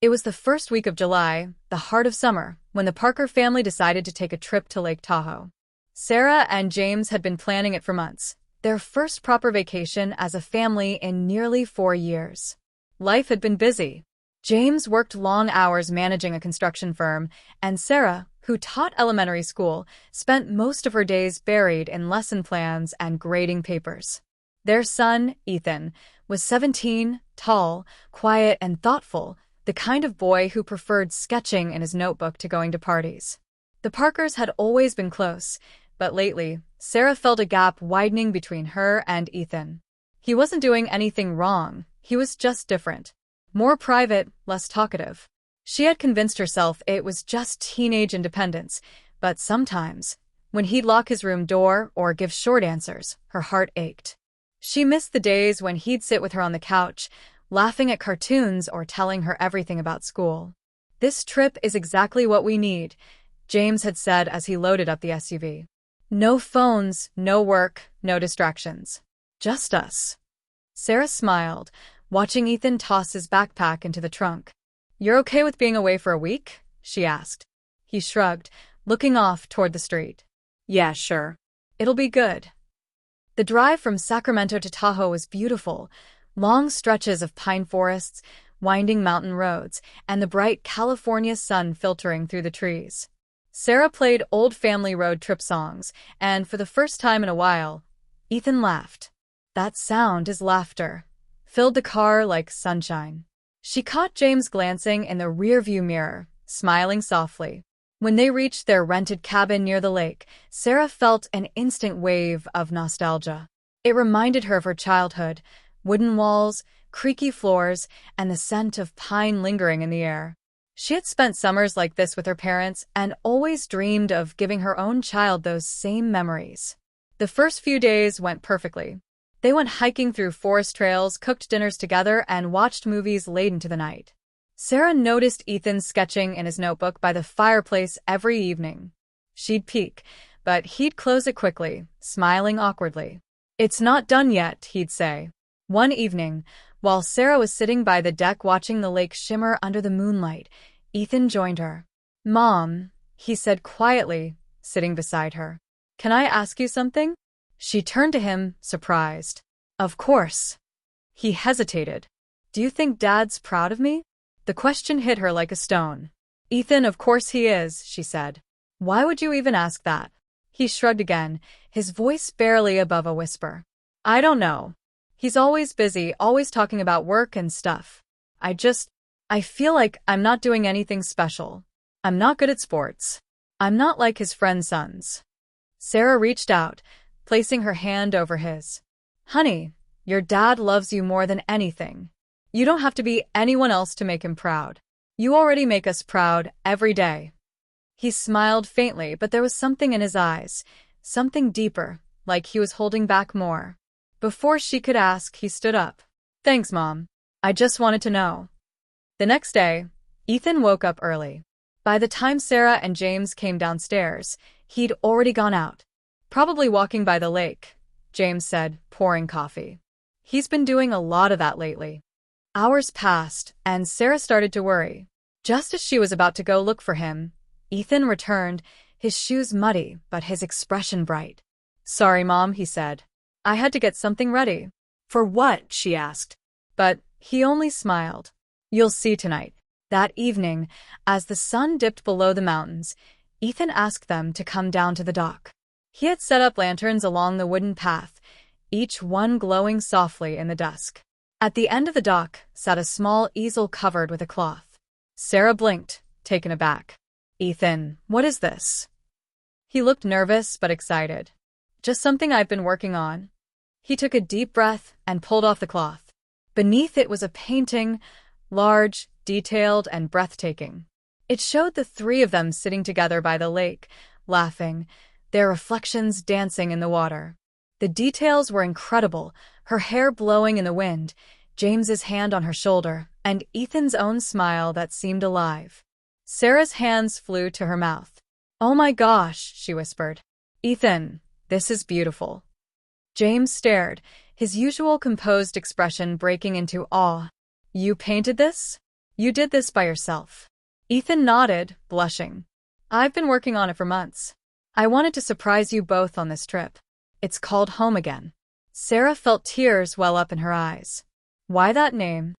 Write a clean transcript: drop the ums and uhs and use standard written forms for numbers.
It was the first week of July, the heart of summer, when the Parker family decided to take a trip to Lake Tahoe. Sarah and James had been planning it for months, their first proper vacation as a family in nearly 4 years. Life had been busy. James worked long hours managing a construction firm, and Sarah, who taught elementary school, spent most of her days buried in lesson plans and grading papers. Their son, Ethan, was 17, tall, quiet, and thoughtful, the kind of boy who preferred sketching in his notebook to going to parties. The Parkers had always been close, but lately, Sarah felt a gap widening between her and Ethan. He wasn't doing anything wrong, he was just different. More private, less talkative. She had convinced herself it was just teenage independence, but sometimes, when he'd lock his room door or give short answers, her heart ached. She missed the days when he'd sit with her on the couch, laughing at cartoons or telling her everything about school. "This trip is exactly what we need," James had said as he loaded up the SUV. "No phones, no work, no distractions. Just us." Sarah smiled, watching Ethan toss his backpack into the trunk. "You're okay with being away for a week?" she asked. He shrugged, looking off toward the street. "Yeah, sure. It'll be good." The drive from Sacramento to Tahoe was beautiful. Long stretches of pine forests, winding mountain roads, and the bright California sun filtering through the trees. Sarah played old family road trip songs, and for the first time in a while, Ethan laughed. That sound, his laughter, filled the car like sunshine. She caught James glancing in the rearview mirror, smiling softly. When they reached their rented cabin near the lake, Sarah felt an instant wave of nostalgia. It reminded her of her childhood, wooden walls, creaky floors, and the scent of pine lingering in the air. She had spent summers like this with her parents and always dreamed of giving her own child those same memories. The first few days went perfectly. They went hiking through forest trails, cooked dinners together, and watched movies late into the night. Sarah noticed Ethan sketching in his notebook by the fireplace every evening. She'd peek, but he'd close it quickly, smiling awkwardly. "It's not done yet," he'd say. One evening, while Sarah was sitting by the deck watching the lake shimmer under the moonlight, Ethan joined her. "Mom," he said quietly, sitting beside her. "Can I ask you something?" She turned to him, surprised. "Of course." He hesitated. "Do you think Dad's proud of me?" The question hit her like a stone. "Ethan, of course he is," she said. "Why would you even ask that?" He shrugged again, his voice barely above a whisper. "I don't know. He's always busy, always talking about work and stuff. I feel like I'm not doing anything special. I'm not good at sports. I'm not like his friends' sons." Sarah reached out, placing her hand over his. "Honey, your dad loves you more than anything. You don't have to be anyone else to make him proud. You already make us proud every day." He smiled faintly, but there was something in his eyes, something deeper, like he was holding back more. Before she could ask, he stood up. "Thanks, Mom. I just wanted to know." The next day, Ethan woke up early. By the time Sarah and James came downstairs, he'd already gone out. "Probably walking by the lake," James said, pouring coffee. "He's been doing a lot of that lately." Hours passed, and Sarah started to worry. Just as she was about to go look for him, Ethan returned, his shoes muddy but his expression bright. "Sorry, Mom," he said. "I had to get something ready." "For what?" she asked. But he only smiled. "You'll see tonight." That evening, as the sun dipped below the mountains, Ethan asked them to come down to the dock. He had set up lanterns along the wooden path, each one glowing softly in the dusk. At the end of the dock sat a small easel covered with a cloth. Sarah blinked, taken aback. "Ethan, what is this?" He looked nervous but excited. "Just something I've been working on." He took a deep breath and pulled off the cloth. Beneath it was a painting, large, detailed, and breathtaking. It showed the three of them sitting together by the lake, laughing, their reflections dancing in the water. The details were incredible, her hair blowing in the wind, James's hand on her shoulder, and Ethan's own smile that seemed alive. Sarah's hands flew to her mouth. "Oh my gosh," she whispered. "Ethan, this is beautiful." James stared, his usual composed expression breaking into awe. "You painted this?" You did this by yourself. Ethan nodded, blushing. I've been working on it for months. I wanted to surprise you both on this trip. It's called Home Again. Sarah felt tears well up in her eyes. Why that name?